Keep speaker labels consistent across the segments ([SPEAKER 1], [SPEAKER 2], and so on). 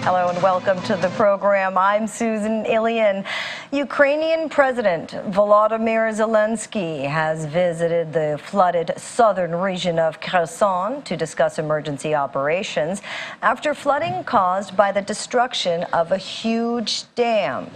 [SPEAKER 1] Hello and welcome to the program. I'm Susan Ilian. Ukrainian President Volodymyr Zelensky has visited the flooded southern region of Kherson to discuss emergency operations after flooding caused by the destruction of a huge dam.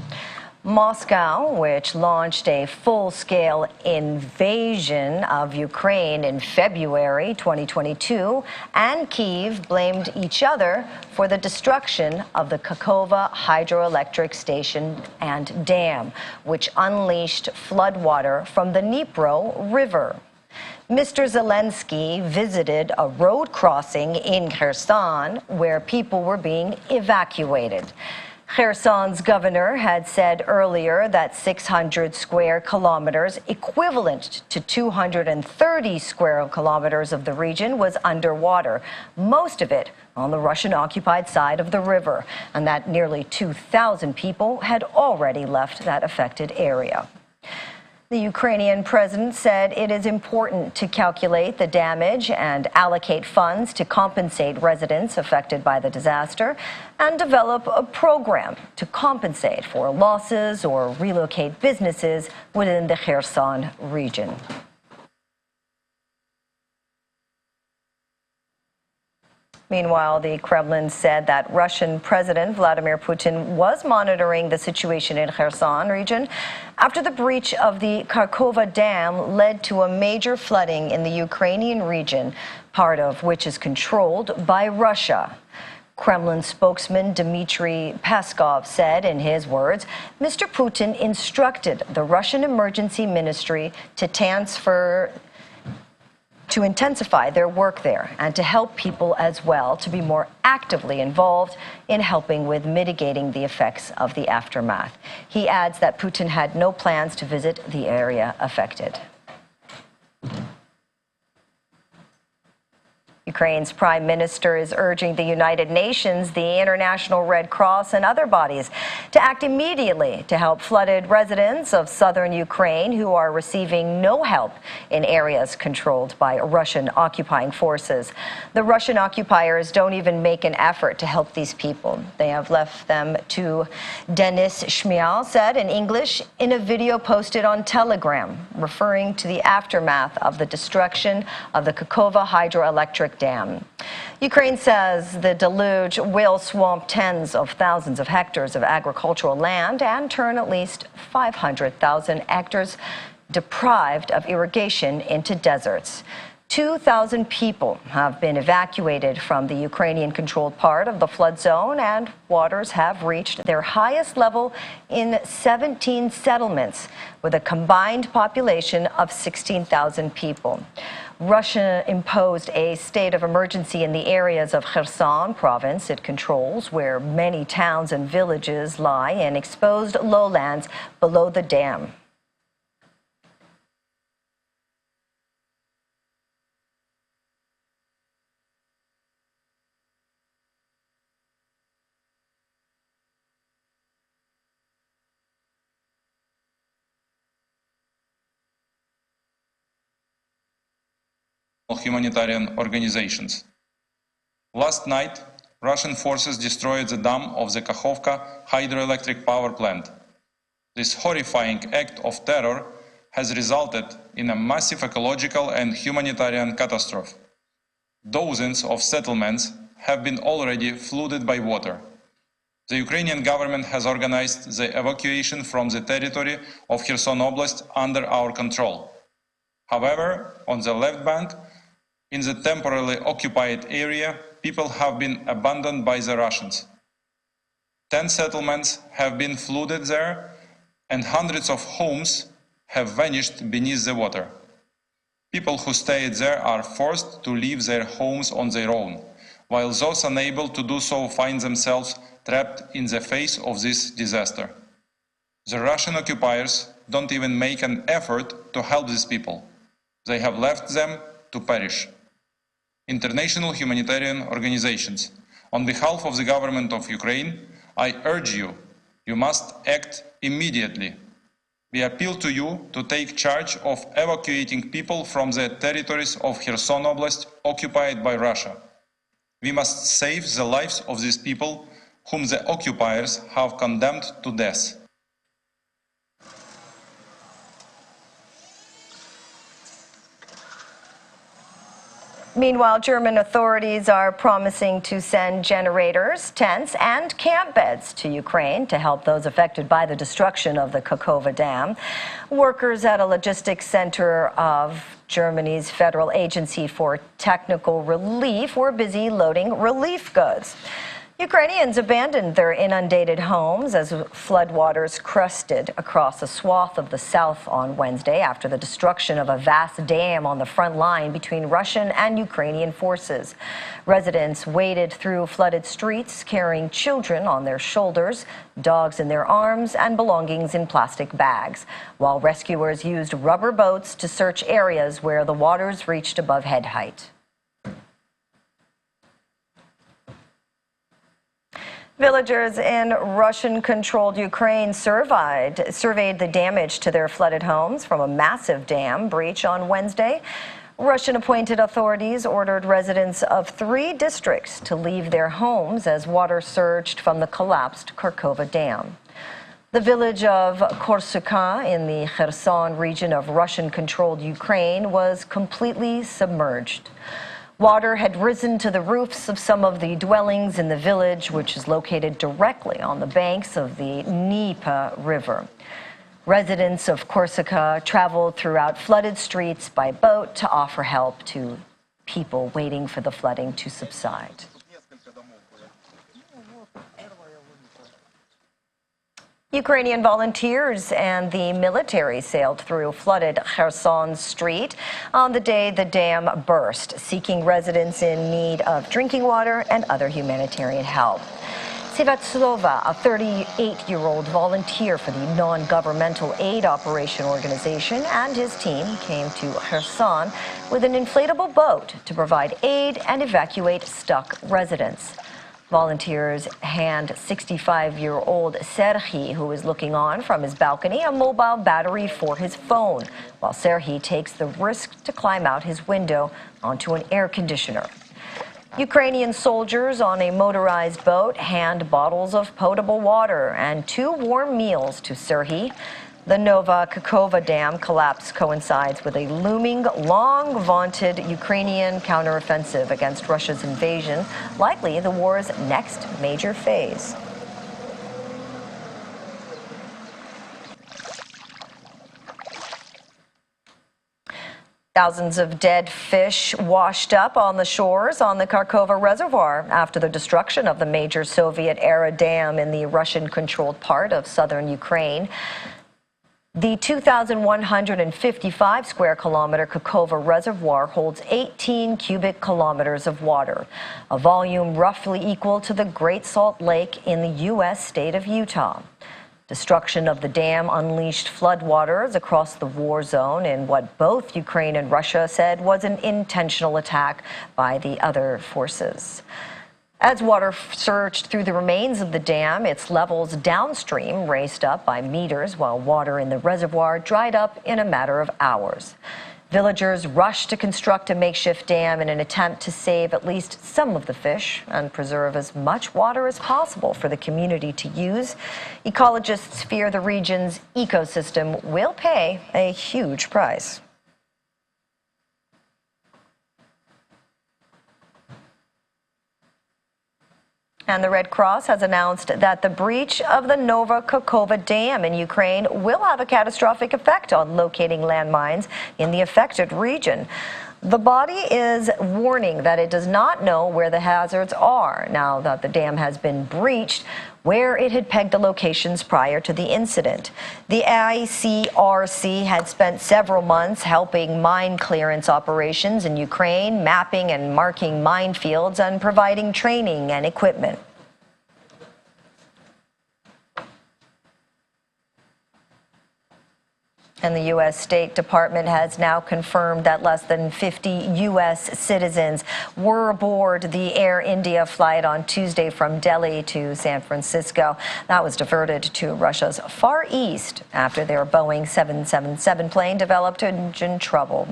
[SPEAKER 1] Moscow, which launched a full-scale invasion of Ukraine in February 2022, and Kyiv blamed each other for the destruction of the Kakhovka hydroelectric station and dam, which unleashed floodwater from the Dnipro River. Mr. Zelensky visited a road crossing in Kherson where people were being evacuated. Kherson's governor had said earlier that 600 square kilometers, equivalent to 230 square kilometers of the region, was underwater, most of it on the Russian-occupied side of the river, and that nearly 2,000 people had already left that affected area. The Ukrainian president said it is important to calculate the damage and allocate funds to compensate residents affected by the disaster and develop a program to compensate for losses or relocate businesses within the Kherson region. Meanwhile, the Kremlin said that Russian President Vladimir Putin was monitoring the situation in Kherson region after the breach of the Kakhovka Dam led to a major flooding in the Ukrainian region, part of which is controlled by Russia. Kremlin spokesman Dmitry Peskov said, in his words, Mr. Putin instructed the Russian Emergency Ministry to intensify their work there and to help people as well to be more actively involved in helping with mitigating the effects of the aftermath. He adds that Putin had no plans to visit the area affected. Ukraine's prime minister is urging the United Nations, the International Red Cross, and other bodies to act immediately to help flooded residents of southern Ukraine who are receiving no help in areas controlled by Russian occupying forces. The Russian occupiers don't even make an effort to help these people. They have left them to, Denis Shmyhal said in English in a video posted on Telegram, referring to the aftermath of the destruction of the Kakhovka hydroelectric dam. Ukraine says the deluge will swamp tens of thousands of hectares of agricultural land and turn at least 500,000 hectares deprived of irrigation into deserts. 2,000 people have been evacuated from the Ukrainian-controlled part of the flood zone, and waters have reached their highest level in 17 settlements, with a combined population of 16,000 people. Russia imposed a state of emergency in the areas of Kherson province it controls, where many towns and villages lie in exposed lowlands below the dam.
[SPEAKER 2] Humanitarian organizations. Last night, Russian forces destroyed the dam of the Kakhovka hydroelectric power plant. This horrifying act of terror has resulted in a massive ecological and humanitarian catastrophe. Dozens of settlements have been already flooded by water. The Ukrainian government has organized the evacuation from the territory of Kherson Oblast under our control. However, on the left bank, in the temporarily occupied area, people have been abandoned by the Russians. 10 settlements have been flooded there, and hundreds of homes have vanished beneath the water. People who stayed there are forced to leave their homes on their own, while those unable to do so find themselves trapped in the face of this disaster. The Russian occupiers don't even make an effort to help these people. They have left them to perish. International humanitarian organizations, on behalf of the government of Ukraine, I urge you, you must act immediately. We appeal to you to take charge of evacuating people from the territories of Kherson Oblast occupied by Russia. We must save the lives of these people whom the occupiers have condemned to death.
[SPEAKER 1] Meanwhile, German authorities are promising to send generators, tents, and camp beds to Ukraine to help those affected by the destruction of the Kakhovka Dam. Workers at a logistics center of Germany's Federal Agency for Technical Relief were busy loading relief goods. Ukrainians abandoned their inundated homes as floodwaters crested across a swath of the south on Wednesday after the destruction of a vast dam on the front line between Russian and Ukrainian forces. Residents waded through flooded streets carrying children on their shoulders, dogs in their arms, and belongings in plastic bags, while rescuers used rubber boats to search areas where the waters reached above head height. Villagers in Russian-controlled Ukraine surveyed the damage to their flooded homes from a massive dam breach on Wednesday. Russian-appointed authorities ordered residents of 3 districts to leave their homes as water surged from the collapsed Kakhovka Dam. The village of Kakhovka in the Kherson region of Russian-controlled Ukraine was completely submerged. Water had risen to the roofs of some of the dwellings in the village, which is located directly on the banks of the Dnieper River. Residents of Kakhovka traveled throughout flooded streets by boat to offer help to people waiting for the flooding to subside. Ukrainian volunteers and the military sailed through flooded Kherson Street on the day the dam burst, seeking residents in need of drinking water and other humanitarian help. Sviatoslav, a 38-year-old volunteer for the non-governmental aid operation organization, and his team came to Kherson with an inflatable boat to provide aid and evacuate stuck residents. Volunteers hand 65-year-old Serhiy, who is looking on from his balcony, a mobile battery for his phone, while Serhiy takes the risk to climb out his window onto an air conditioner. Ukrainian soldiers on a motorized boat hand bottles of potable water and 2 warm meals to Serhiy. The Nova Kakhovka Dam collapse coincides with a looming, long-vaunted Ukrainian counteroffensive against Russia's invasion, likely the war's next major phase. Thousands of dead fish washed up on the shores on the Kakhovka Reservoir after the destruction of the major Soviet-era dam in the Russian-controlled part of southern Ukraine. The 2,155 square kilometer Kakhovka Reservoir holds 18 cubic kilometers of water, a volume roughly equal to the Great Salt Lake in the U.S. state of Utah. Destruction of the dam unleashed floodwaters across the war zone in what both Ukraine and Russia said was an intentional attack by the other forces. As water surged through the remains of the dam, its levels downstream raced up by meters, while water in the reservoir dried up in a matter of hours. Villagers rushed to construct a makeshift dam in an attempt to save at least some of the fish and preserve as much water as possible for the community to use. Ecologists fear the region's ecosystem will pay a huge price. And the Red Cross has announced that the breach of the Nova Kakhovka Dam in Ukraine will have a catastrophic effect on locating landmines in the affected region. The body is warning that it does not know where the hazards are now that the dam has been breached, where it had pegged the locations prior to the incident. The ICRC had spent several months helping mine clearance operations in Ukraine, mapping and marking minefields and providing training and equipment. And the U.S. State Department has now confirmed that less than 50 U.S. citizens were aboard the Air India flight on Tuesday from Delhi to San Francisco. That was diverted to Russia's Far East after their Boeing 777 plane developed engine trouble.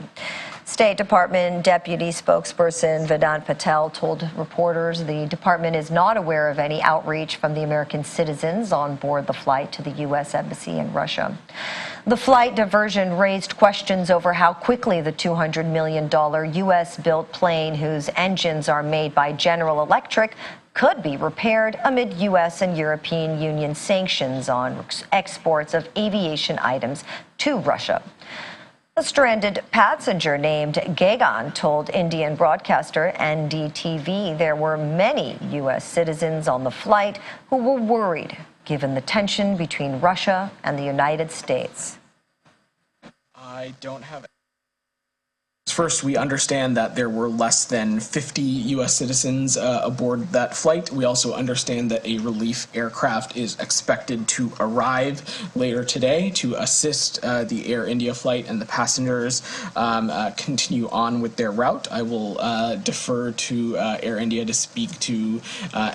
[SPEAKER 1] State Department Deputy Spokesperson Vedant Patel told reporters the department is not aware of any outreach from the American citizens on board the flight to the U.S. Embassy in Russia. The flight diversion raised questions over how quickly the $200 million U.S.-built plane, whose engines are made by General Electric, could be repaired amid U.S. and European Union sanctions on exports of aviation items to Russia. A stranded passenger named Gagan told Indian broadcaster NDTV there were many U.S. citizens on the flight who were worried given the tension between Russia and the United States.
[SPEAKER 3] I don't have it. First, we understand that there were less than 50 U.S. citizens aboard that flight. We also understand that a relief aircraft is expected to arrive later today to assist the Air India flight and the passengers continue on with their route. I will defer to Air India to speak to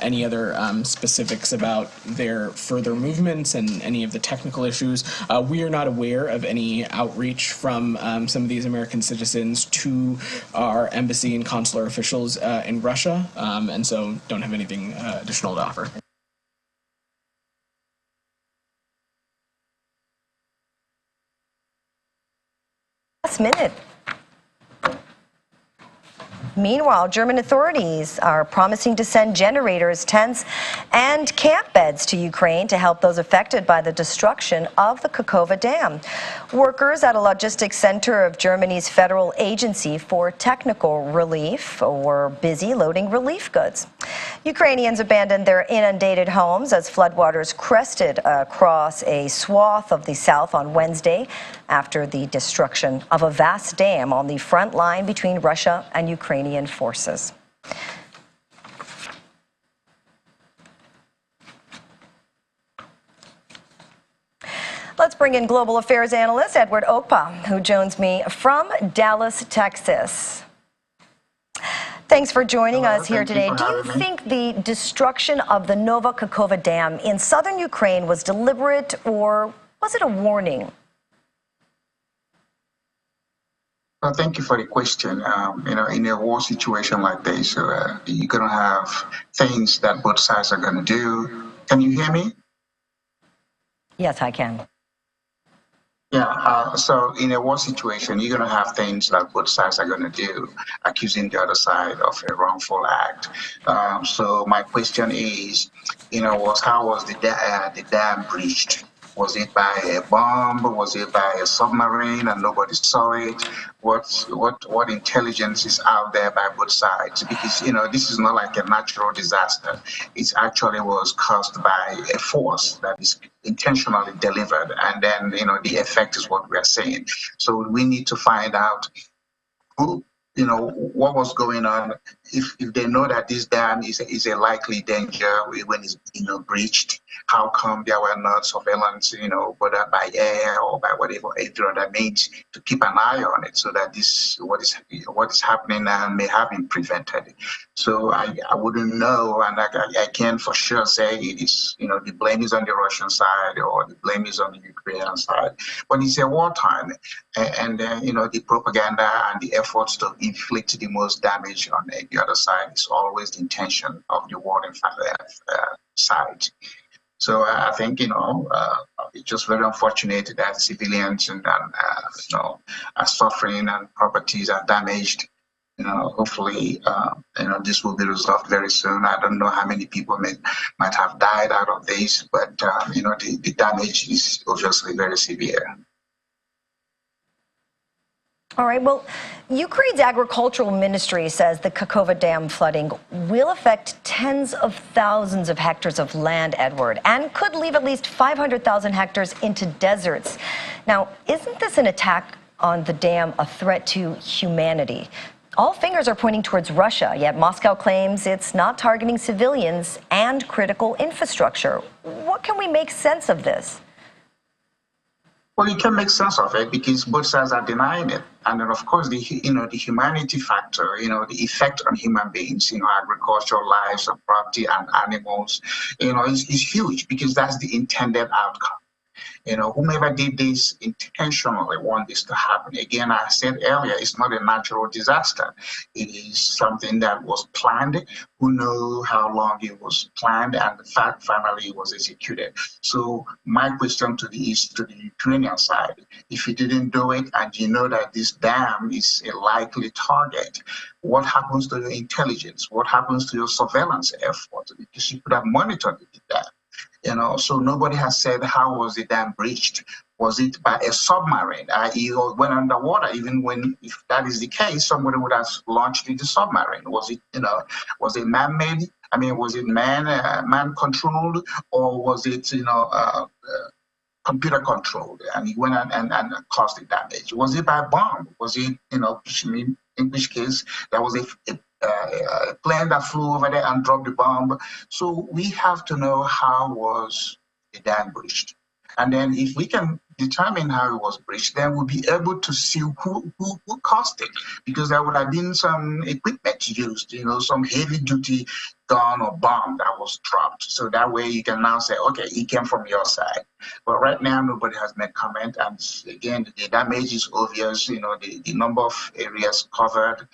[SPEAKER 3] any other specifics about their further movements and any of the technical issues. We are not aware of any outreach from some of these American citizens to our embassy and consular officials in Russia, and so don't have anything additional to offer.
[SPEAKER 1] Last minute. Meanwhile, German authorities are promising to send generators, tents, and camp beds to Ukraine to help those affected by the destruction of the Kakhovka Dam. Workers at a logistics center of Germany's Federal Agency for Technical Relief were busy loading relief goods. Ukrainians abandoned their inundated homes as floodwaters crested across a swath of the south on Wednesday after the destruction of a vast dam on the front line between Russia and Ukrainian forces. Let's bring in global affairs analyst Edward Okpa, who joins me from Dallas, Texas. Thanks for joining us here today. Do you think the destruction of the Nova Kakhovka Dam in southern Ukraine was deliberate, or was it a warning?
[SPEAKER 4] Well, thank you for the question. In a war situation like this, you're going to have things that both sides are going to do. Can you hear me?
[SPEAKER 1] Yes, I can.
[SPEAKER 4] Yeah, so in a war situation, you're going to have things that both sides are going to do, accusing the other side of a wrongful act. So my question is, how was the dam breached? Was it by a bomb? Was it by a submarine and nobody saw it? What intelligence is out there by both sides? Because, this is not like a natural disaster. It actually was caused by a force that is intentionally delivered. And then, the effect is what we are seeing. So we need to find out who, what was going on. If they know that this dam is a likely danger when it's breached, how come there were not surveillance, whether by air or by whatever other means, to keep an eye on it so that what is happening now may have been prevented. So I wouldn't know, and I can for sure say it is, the blame is on the Russian side or the blame is on the Ukrainian side. But it's a wartime, and the propaganda and the efforts to inflict the most damage on the other side is always the intention of the warring side. So I think, it's just very unfortunate that civilians are suffering and properties are damaged. Hopefully, this will be resolved very soon. I don't know how many people might have died out of this, but, the damage is obviously very severe.
[SPEAKER 1] All right. Well, Ukraine's agricultural ministry says the Kakhovka Dam flooding will affect tens of thousands of hectares of land, Edward, and could leave at least 500,000 hectares into deserts. Now, isn't this an attack on the dam a threat to humanity? All fingers are pointing towards Russia, yet Moscow claims it's not targeting civilians and critical infrastructure. What can we make sense of this?
[SPEAKER 4] Well, you can make sense of it because both sides are denying it. And then, of course, the humanity factor, the effect on human beings, agricultural lives and property and animals, is huge because that's the intended outcome. Whomever did this intentionally want this to happen. Again, I said earlier, it's not a natural disaster. It is something that was planned. Who knows how long it was planned, and the fact finally it was executed. So my question to the Ukrainian side: if you didn't do it, and you know that this dam is a likely target, what happens to your intelligence? What happens to your surveillance effort? Because you could have monitored the dam. So nobody has said how was the dam breached. Was it by a submarine? It went underwater. Even when, if that is the case, somebody would have launched the submarine. Was it, was it man-made? I mean, was it man-controlled, or was it, computer controlled, and he went and caused the damage? Was it by bomb? Was it, in which case there was a plane that flew over there and dropped the bomb? So we have to know how was the dam breached. And then if we can determine how it was breached, then we'll be able to see who caused it, because there would have been some equipment used, some heavy duty gun or bomb that was dropped. So that way you can now say, okay, it came from your side. But right now, nobody has made comment. And again, the damage is obvious, the number of areas covered,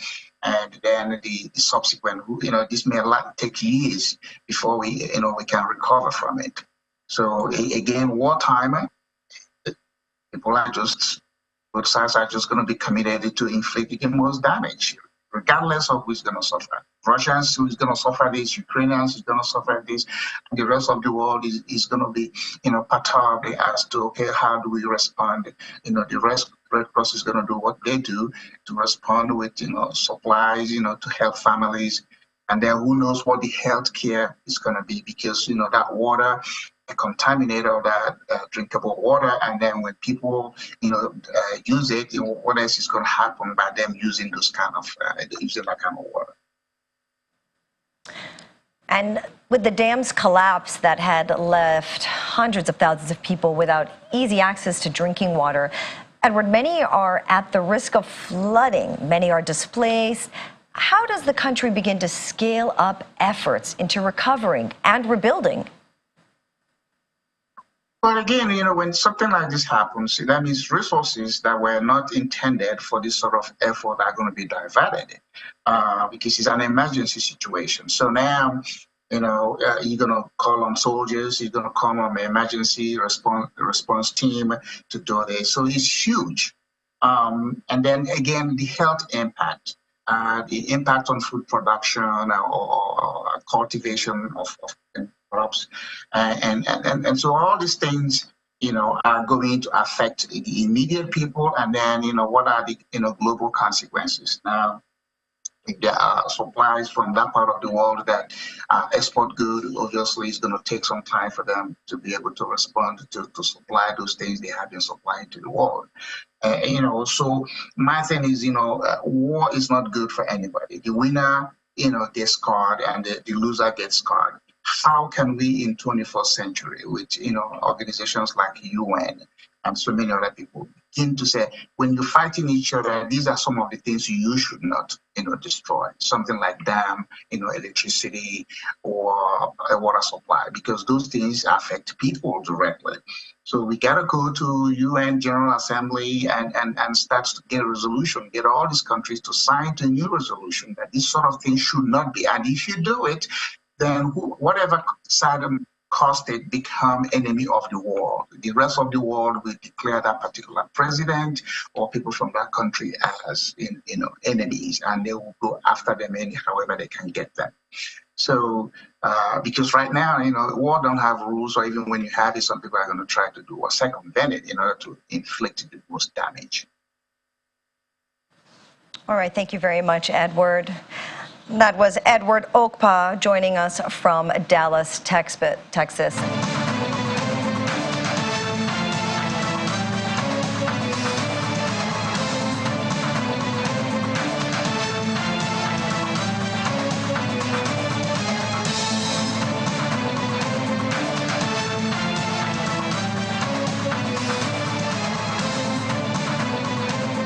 [SPEAKER 4] and then the subsequent, this may take years before we can recover from it. So again, wartime, people are both sides are just going to be committed to inflicting the most damage, regardless of who's going to suffer. Russians who's going to suffer this, Ukrainians who's going to suffer this, and the rest of the world is going to be, perturbed as to, okay, how do we respond? The Red Cross is going to do what they do to respond with, supplies, to help families. And then who knows what the health care is going to be, because, that water, contaminated or that drinkable water, and then when people use it, what else is going to happen by them using that kind of water?
[SPEAKER 1] And with the dam's collapse that had left hundreds of thousands of people without easy access to drinking water, Edward, many are at the risk of flooding. Many are displaced. How does the country begin to scale up efforts into recovering and rebuilding?
[SPEAKER 4] Well, again, when something like this happens, that means resources that were not intended for this sort of effort are going to be diverted, because it's an emergency situation. So now, you're going to call on soldiers, you're going to call on the emergency response team to do this. So it's huge. And then again, the health impact. The impact on food production or cultivation of crops, and so all these things, are going to affect the immediate people, and then what are the global consequences. Now, if there are supplies from that part of the world that export good, obviously it's going to take some time for them to be able to respond to supply those things they have been supplying to the world. So my thing is, war is not good for anybody. The winner, gets scarred, and the loser gets scarred. How can we in 21st century with, organizations like UN and so many other people begin to say, when you're fighting each other, these are some of the things you should not, destroy. Something like dam, electricity or a water supply, because those things affect people directly. So we gotta go to UN General Assembly and start to get a resolution, get all these countries to sign to a new resolution that this sort of thing should not be. And if you do it, then whatever side caused it become enemy of the world. The rest of the world will declare that particular president or people from that country as enemies, and they will go after them however they can get them. So because right now, war don't have rules, or even when you have it, some people are going to try to do or circumvent it in order to inflict the most damage.
[SPEAKER 1] All right, thank you very much, Edward. That was Edward Okpa joining us from Dallas, Texas.